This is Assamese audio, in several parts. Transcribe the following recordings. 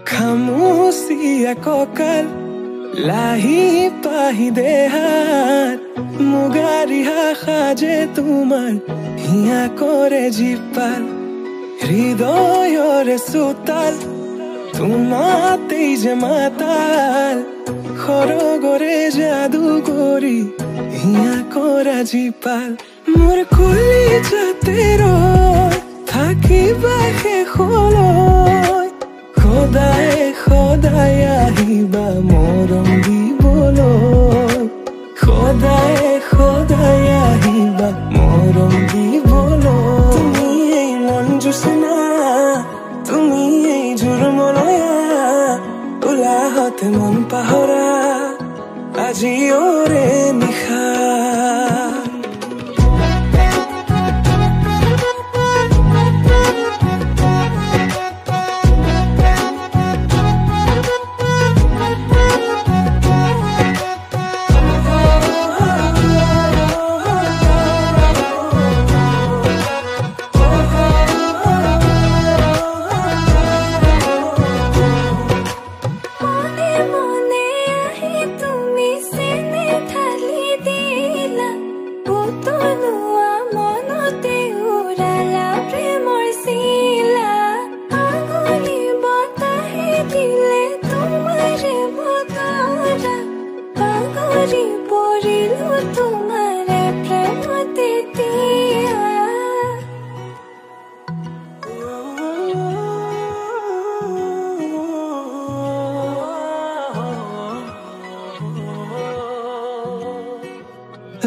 খামুচিয়া কঁকাল লাহি পাহি দেহাত মুগাৰিহা সাজে তোমাৰ হিয়া কৰে জীপাল হৃদয়ৰে চোতাল তোমাতেই যে মাতাল সৰগৰে যাদু কৰি হিয়া কৰা জীপাল মোৰ কলিজাতে ৰৈ থাকিবা শেষলৈ সদায় সদায় আহিবা মৰম দিবলৈ সদায় সদায় আহিবা মৰম দিবলৈ তুমি এই মন জোচনা তুমি এই জোৰমলয়া উলাহতে মন পাহৰা আজি ওৰে নিশা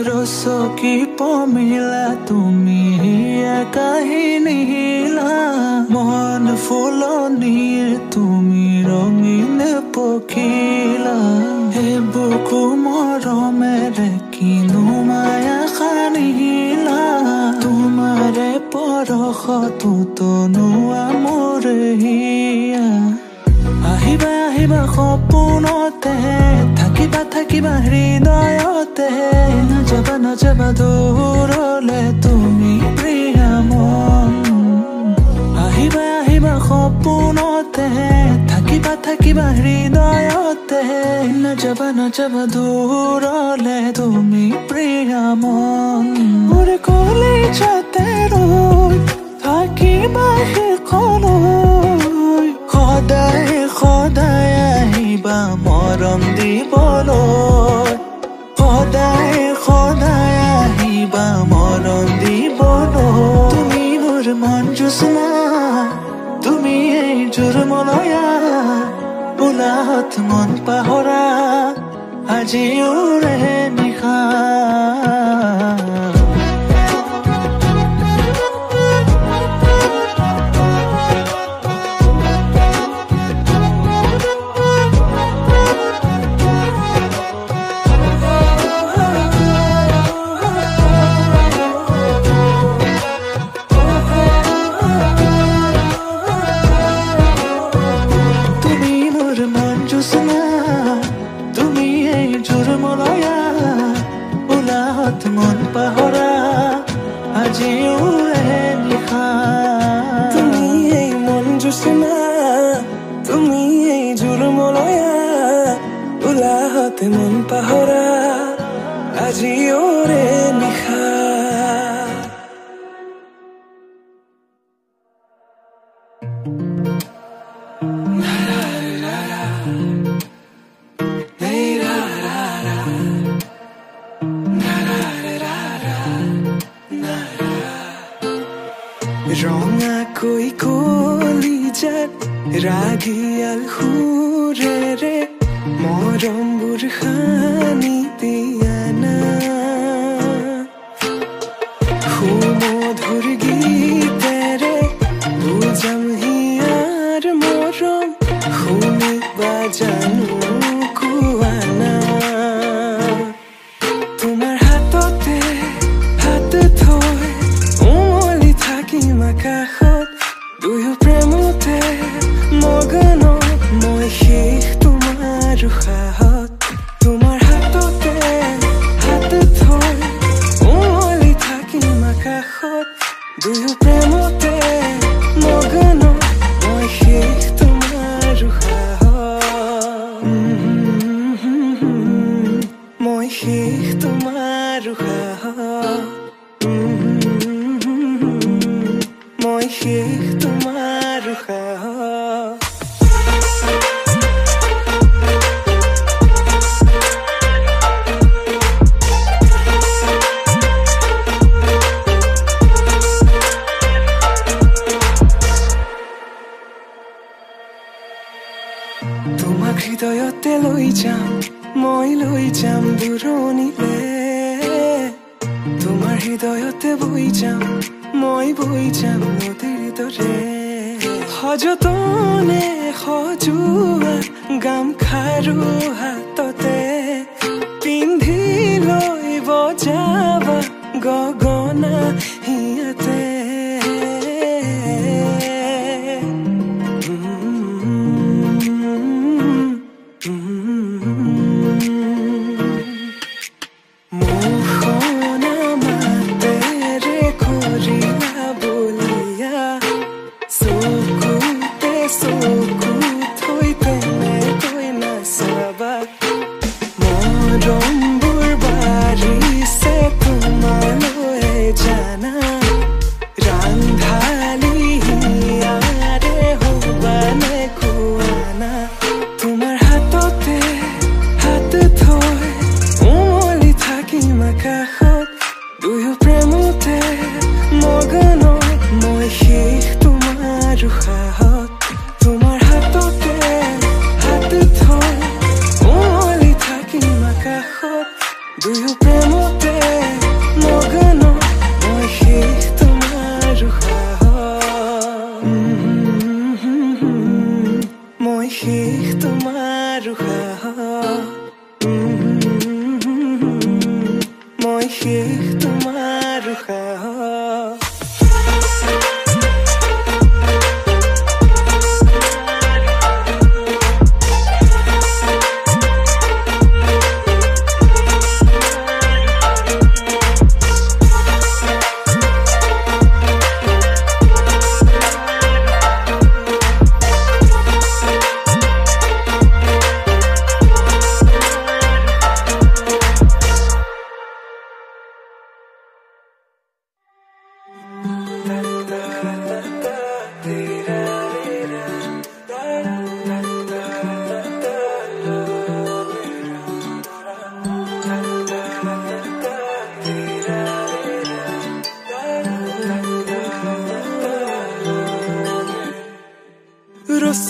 ৰসকি পমিলা তুমি কাহিনী হিলা মন ফুলনিৰ তুমি ৰঙীন পখিলা হে বুকু মৰমেৰে কিনো মায়া সানিলা তোমাৰে পৰশতো তনুৱা মোৰ হিয়া আহিবা আহিবা সপোনতে থাকিবা থাকিবা হৃদয়তে নাযাবা নাযাবা দূৰলে তুমি প্ৰিয়া মন আহিবা আহিবা সপোনতে থাকিবা থাকিবা হৃদয়তে নাযাবা নাযাবা দূৰলে তুমি প্ৰিয়া মন মোৰ কলিজাতে ৰৈ থাকিবা শেষলৈ সদায় সদায় আহিবা মৰম দিবলৈ সদায় সদায় আহিবা মৰম দিবলৈ তুমি মোৰ মন জোচনা তুমি এই জোৰমলয়া উলাহত মন পাহৰা আজি ওৰে নিশা মন পাহৰা আজি ওৰে নিশা তুমি এই মন জোচনা তুমি এই জোৰমলয়া উলাহতে মন পাহৰা আজি ওৰে নিশা ৰঙাকৈ কলিজাত ৰাগিয়াল সুৰেৰে মৰমবোৰ সানি দিয়া না সুমধুৰ গীতেৰে বুজাম হিয়াৰ মৰম শুনিবা জানো কোৱা না তোমাৰ হাততে হাত থৈ উমলি থাকিম আকাশত দুয়ো প্ৰেমতে মগন মই শেষ তোমাৰ সাহত হৃদয়তে লৈ যাম দূৰণিলে তোমাৰ হৃদয়তে বৈ যাম নদীৰ দৰে সযতনে সজোৱা গামখাৰু হাততে পিন্ধি লৈ বজাবা গগনা হিয়াতে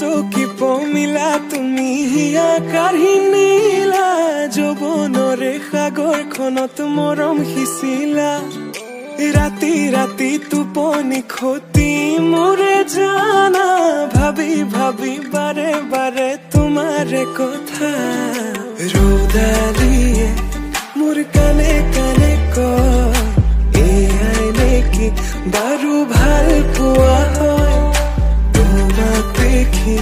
চকি পমিলা তুমি কাঢ়ি নিলা যৌৱনৰে সাগৰখনত মৰম সিঁচিলা ৰাতি ৰাতি টোপনি খতি মোৰে জানা ভাবি ভাবি বাৰে বাৰে তোমাৰে কথা ৰৌদালিয়ে মোৰ কানে কানে কয় এয়াই নেকি বাৰু ভাল পোৱা হয় দেখি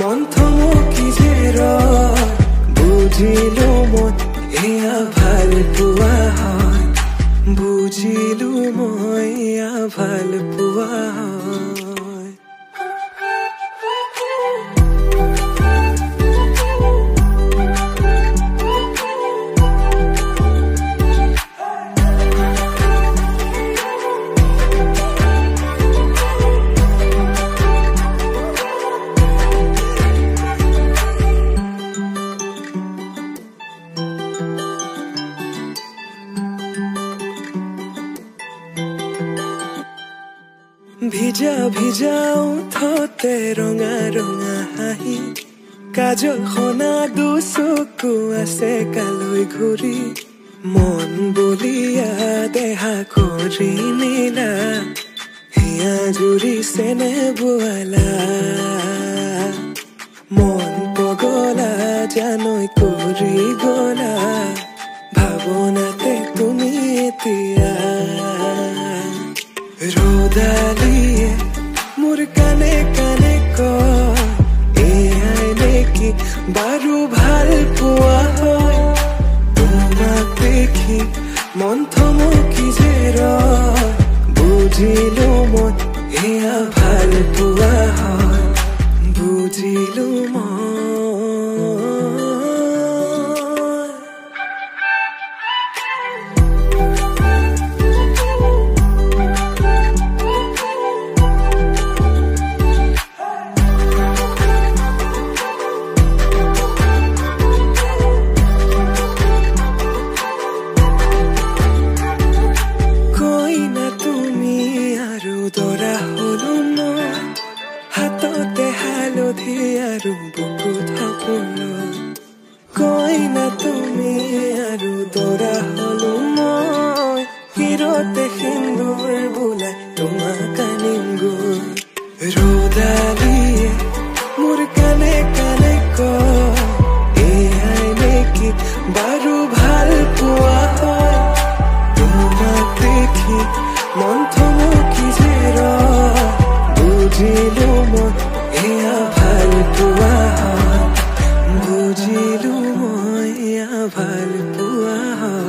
মন থমকি যে বুজিলো মই এয়া ভাল পোৱা হয় বুজিলো মই এয়া ভাল পোৱা হয় ভিজা ভিজা উঠতে ৰঙা ৰঙা হাঁহি কাজল সনা দুচকু আছে কালৈ ঘূৰি মন বলিয়া দেহা কৰি নিলা হিয়া জুৰিছেনে বোৱালা মন পগলা জানৈ কৰি গলা ভাৱনাতে তুমি এতিয়া ৰৌদালিয়ে মোৰ কানে কানে কয় এয়াই নেকি বাৰু ভাল পোৱা হয় তোমাক দেখি মন থমকি যে বুজিলো মই এয়া ভাল পোৱা হয় বুজিলো মই হাততে হালধি আৰু বুকুত বাৰু ভাল পোৱা হয় তোমাক দেখি মন থমকি যে ৰয় বুজিলো মই এয়া ভাল পোৱা হয় বুজিলো মই এয়া ভাল পোৱা হয়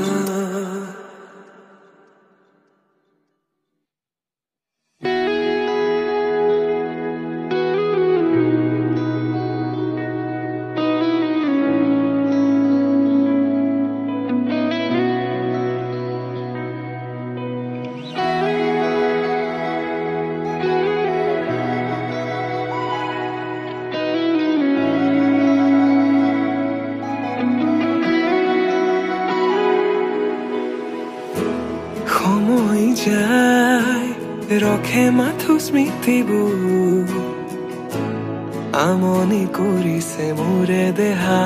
সময় যায় ৰখে মাথো স্মৃতিবোৰ আমনি কৰিছে মোৰে দেহা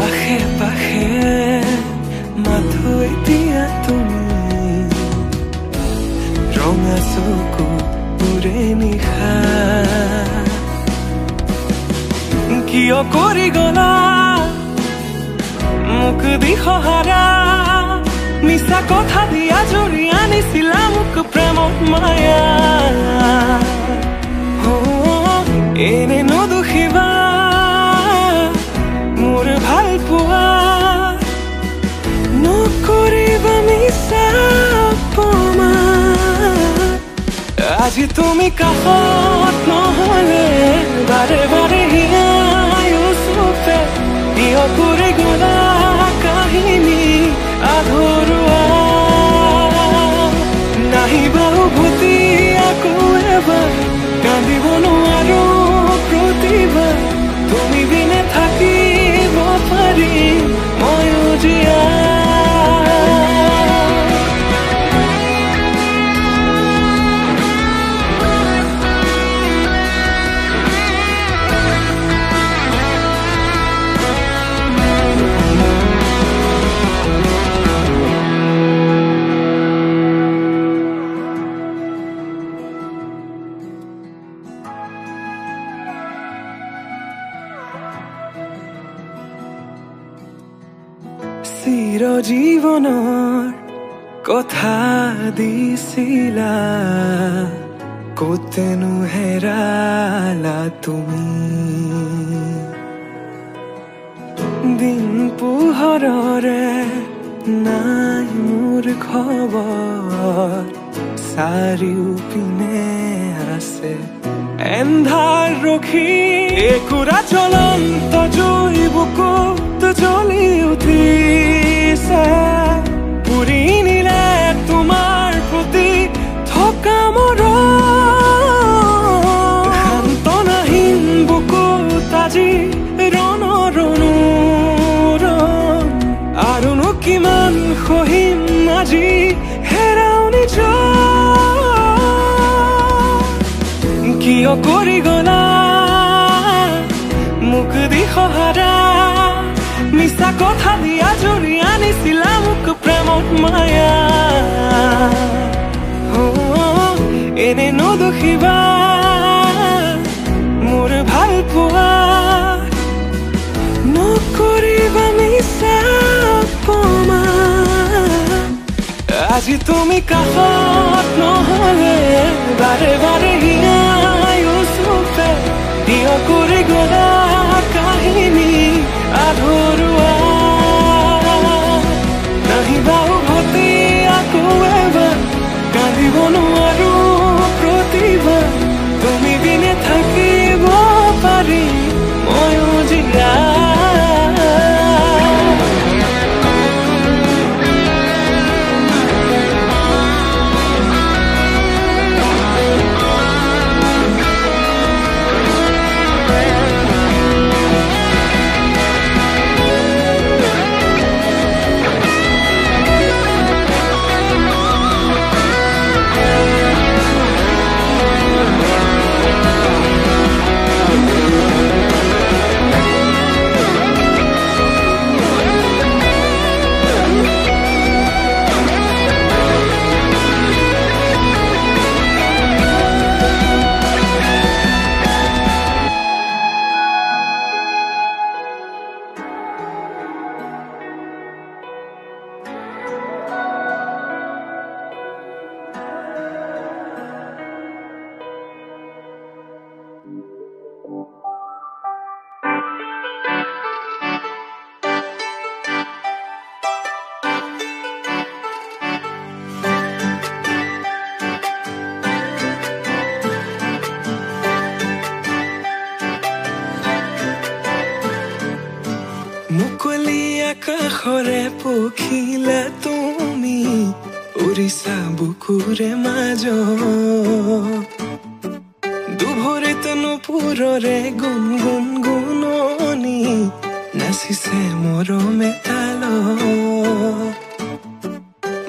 আশে পাশে মাথো এতিয়া তুমি ৰঙা চকু মোৰে নিশা কিয় কৰি গলা মুখ দিশহাৰা মিছা কথা দিয়া জৰি আনিছিলা মোক প্ৰেমত মায়া এনে নদুখিবা মোৰ ভাল পোৱা নকৰিবা মিছা অপমান আজি তুমি কাষত নহলে বাৰে বাৰে হিয়াই ওচৰতে কিয় কৰি গলা কাহিনী আধৰুৱা নাহিবা উভতি আকৌ এবাৰ কান্দিব নোৱাৰো প্ৰতিভা তুমি বিনে থাকিব পাৰি ময়ো জীয়া চিৰ জীৱনৰ কথা দিছিলা কতেনো হেৰালা তুমি দিন পোহৰৰে নাই মোৰ খবৰ চাৰিওপিনে আছে এন্ধাৰ ৰখি একুৰা জ্বলন্ত জুই বুকুত জ্বলি উঠিছে পুৰি নিলে তোমাৰ প্ৰতি থকা মৰম শান্তনাহীন বুকুত আজি ৰণৰণুৰণ আৰুনো কিমান সহিম আজি হেৰাও নিজৰ কিয় কৰি গলা মুখ দিশহাৰা মিছা কথা দিয়া জৰি আনিছিলা মোক প্ৰেমত মায়া এনে নদুখিবা মোৰ ভাল পোৱা নকৰিবা মিছা অপমান আজি তুমি কাষত নহলে বাৰে বাৰে হিয়াই ওচৰতে কিয় কৰি গলা কাহিনী আধৰুৱা নাহিবা উভতি আকৌ এবাৰ কান্দিব নোৱাৰো প্ৰতিভা তুমি বিনে থাকিব পাৰি ময়ো জীয়া আকাশৰে পখিলা তুমি উৰিছা বুকুৰে মাজত দুভৰিত নুপুৰৰে গুণ গুণ গুণনি নাচিছে মৰমে তালত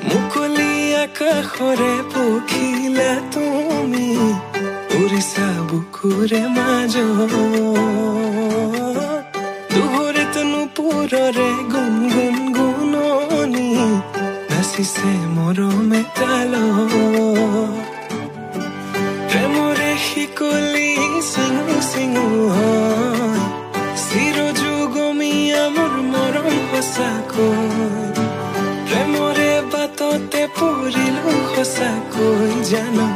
মুকলি আকাশৰে পখিলা তুমি উৰিছা বুকুৰে মাজত দুভৰিত নুপুৰৰে গুণ গুণ গুণনি নাচিছে মৰমে তালত প্ৰেমৰে শিকলি চিঙু চিঙু হয় চিৰযুগমীয়া মোৰ মৰম সঁচাকৈ প্ৰেমৰে বাটতে পৰিলো সঁচাকৈ জানো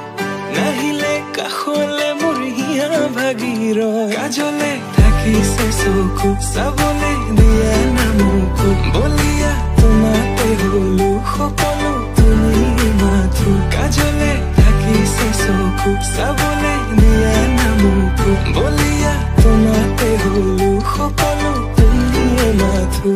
নাহিলে কাষলে মোৰ হিয়া ভাগিৰ কাজলে থাকিছে চকু চাবলে দিয়া নামকো বলিয়া তোমাতে হলো সকলো তুমি মাথো কাজলে থাকিছে চকু চাবলে দিয়া নামকো বলিয়া তোমাতে হলো সকলো তুমি মাথো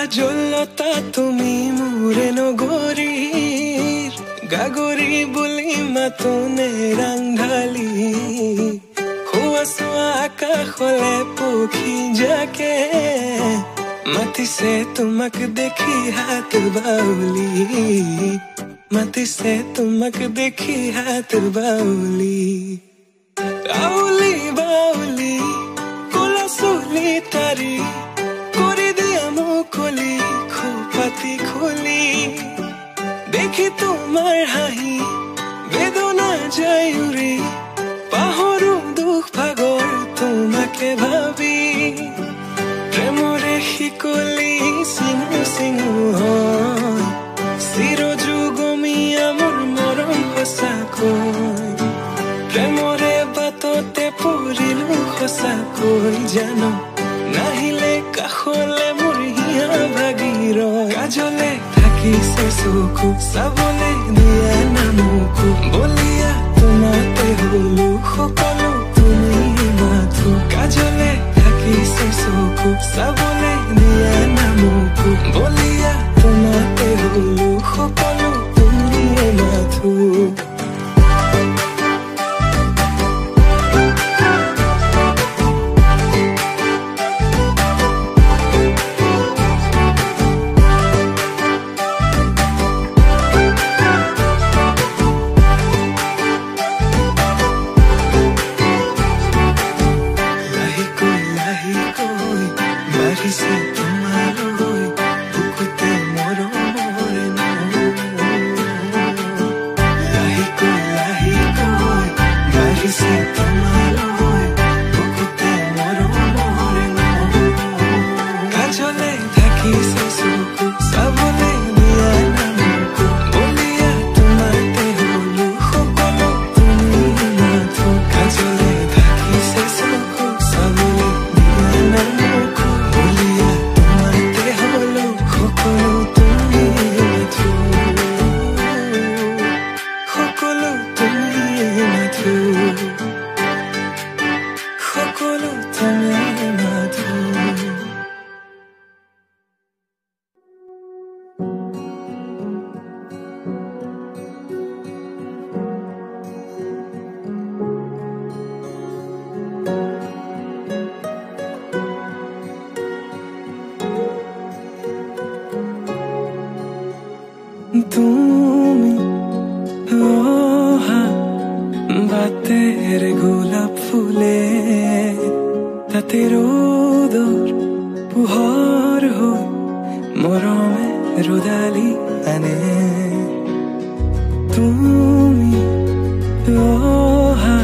কাজলতা তুমি মোৰে নগৰীৰ গাগৰি বুলি মাতনে ৰাংঢালি হোৱা চোৱা আকাশলে পক্ষী যাকে মাতিছে তোমাক দেখি হাত বাউলি মাতিছে তোমাক দেখি হাত বাউলি আউলি বাউলি কলা চুলি তাৰি মুকলি খোপাতি খুলি দেখি তোমাৰ হাঁহি বেদনা যায় উৰি পাহৰো দুখ ভাগৰ তোমাকে ভাবি প্ৰেমৰে শিকলি চিঙু চিঙু হয় চিৰযুগমীয়া মোৰ মৰম সঁচাকৈ প্ৰেমৰে বাটতে পৰিলো সঁচাকৈ জানো নাহিলে কাষলে মোৰ হিয়া ভাগিৰ কাজলে থাকিছে চকু চাবলে দিয়া নামকো বলিয়া তোমাতে হলো সকলো তুমি মাথো কাজলে থাকিছে চকু চাবলে দিয়া নামকো বলিয়া তোমাতে হলো সকলো তুমি মাথো তুমি অহা বাটেৰ গোলাপ ফুলে তাতে ৰ'দৰ পোহৰ হৈ মৰমে ৰুদালি আনে তুমি অহা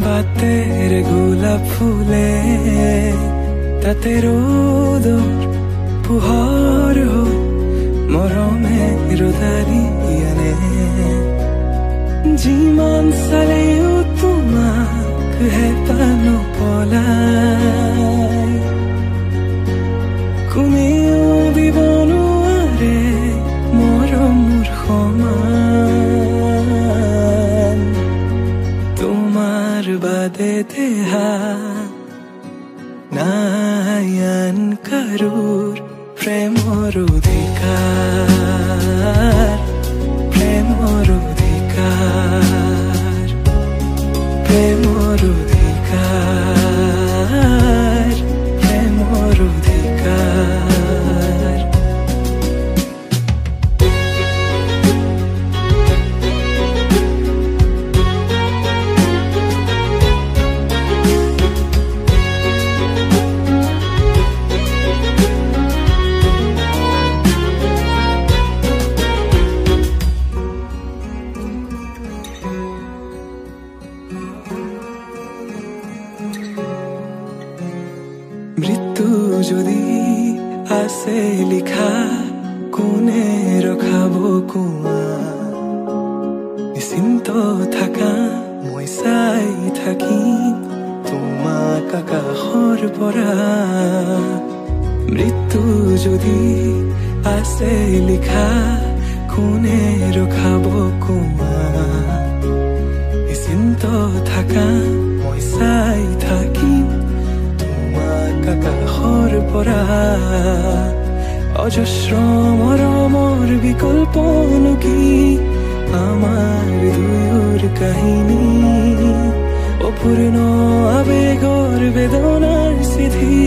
বাটেৰ গোলাপ ফুলে তাতে ৰ'দৰ পোহৰ হৈ মৰমে ৰুদালি আনে যিমান চালেও তোমাক হেঁপাহ নপলাই কোনেও দিব নোৱাৰে মৰমৰ সমান তোমাৰ বাদে দেহা নাই আন কাৰোৰ প্ৰেমৰ অধিকাৰ প্ৰেমৰ অধিকাৰ প্ৰেমৰ অধিকাৰ প্ৰেমৰ অধিকাৰ মৃত্যু যদি আছে লিখা কোনে ৰখাব কোৱা নিশ্চিন্ত থাকা মই চাই থাকিম তোমাক আকাশৰ পৰা মৃত্যু যদি আছে লিখা কোনে ৰখাব কোৱা নিশ্চিন্ত থাকা মই চাই থাকিম আকাশৰ পৰা অজস্ৰ মৰমৰ বিকল্পনো কি আমাৰ দুয়োৰ কাহিনী অপূৰ্ণ আবেগৰ বেদনাৰ চিঠি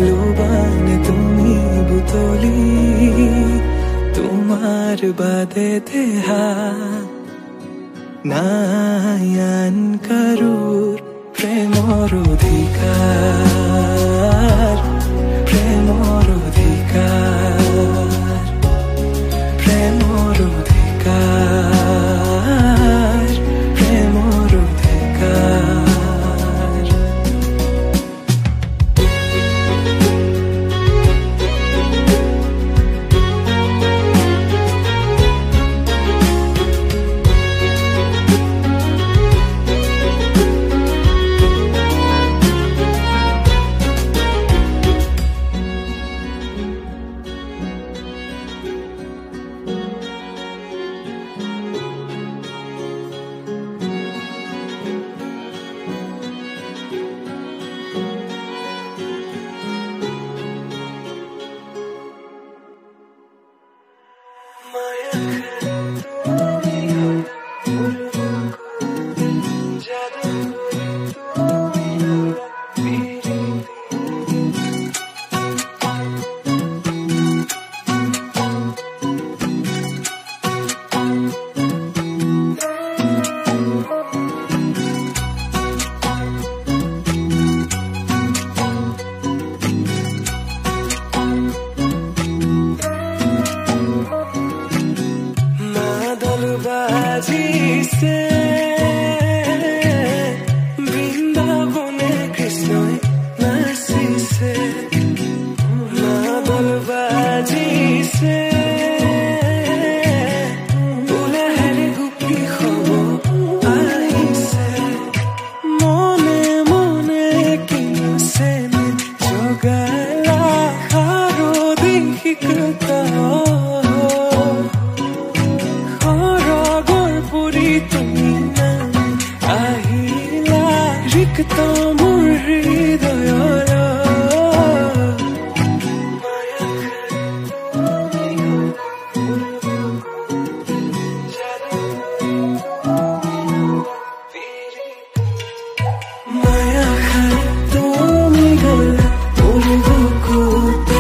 লোবানে তুমি বুটলি তোমাৰ বাদে দেহা নাই আন কাৰোৰ প্ৰেমৰ অধিকাৰ প্ৰেমৰ অধিকাৰ প্ৰেমৰ অধিকাৰ প্ৰেমৰ অধিকাৰ বৃন্দাবনে কৃষ্ণই নাচিছে মাদল বাজিছে উলাহেৰে গোপী খব আহিছে মনে মনে কিনছে জগালা শাৰদী শিকতা তুমি আহিলা ৰিক্ত মোৰ হৃদয়ৰ মায়া খাই তুমি গলা মোৰ বুকুত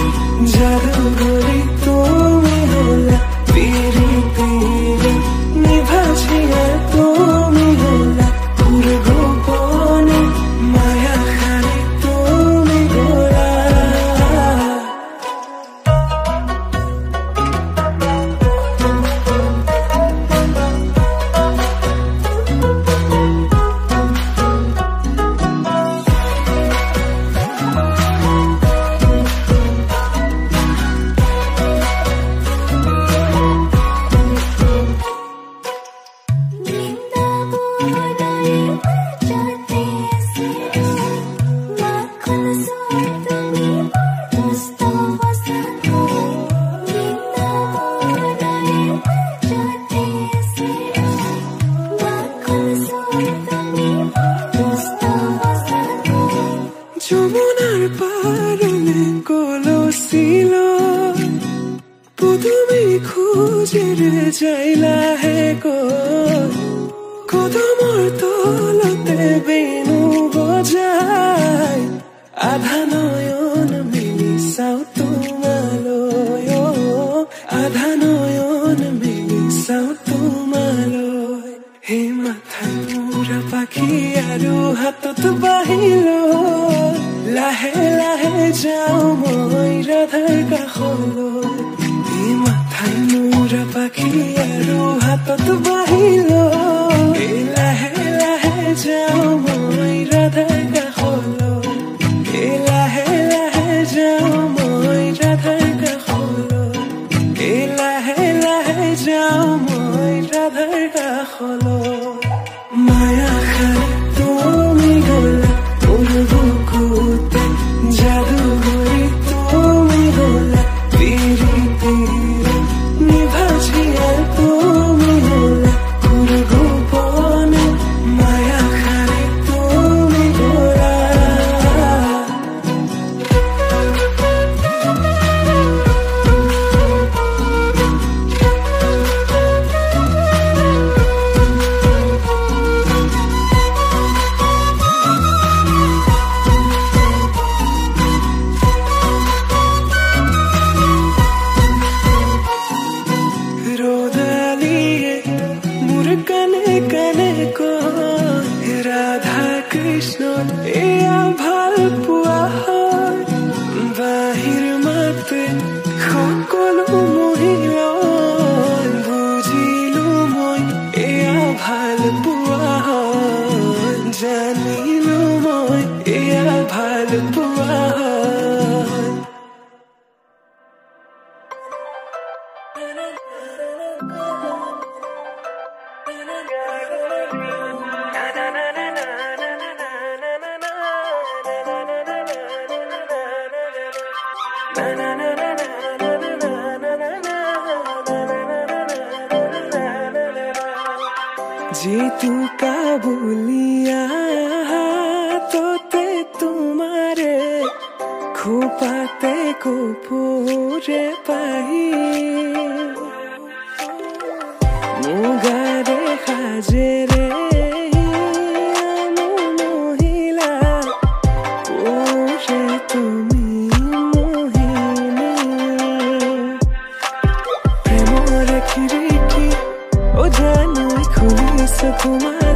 যাদু কৰি তুমি হলা পিৰি পিৰি নিভাজিয়া তুমি হলা পুৰ গোপনে মায়া খাই তুমি খুঁজিৰে যাই লাহেকৈ কদমৰ তলতে বেণু বজাই আধা নয়ন মেলি চাওঁ তোমালৈ আধা নয়ন মেলি চাওঁ তোমালৈ হে মাথাই মূৰা পাখি আৰু হাতত বাহিলৈ লাহে লাহে যাওঁ মই ৰাধাৰ কাষলৈ মাথাই মূৰা পাখি আৰু হাতত বাহিলৈ লাহে লাহে যাওঁ মই ৰাধাৰ কাষলৈ লাহে লাহে যাওঁ মই ৰাধাৰ কাষলৈ লাহে লাহে যাওঁ মই ৰাধাৰ কাষলৈ মায়া খাই তুমি গলা মোৰ বুকুতে যাদু কৰি তুমি গলা পিৰি পিৰি নিভাজিয়া তুমি গলা মোৰ গোপনে মায়া খাই তুমি গলা रोदालिए मोर काने काने कय राधा कृष्ण एया ভাল পোৱা হয় বাহিৰ মাতে সকলো মহিলাই বুজিলো মই এয়া ভাল পোৱা হয় জানিলো মই এয়া ভাল পোৱা হয় जीतू काबुलिया तोते तुम्हारे खोपाते को पूरे पाही मुगारे खाजेरे मोहिला पूरे তুমি মোহিনী প্রেমরে খিৰিকী ও জানো খুলিছে তোমাৰ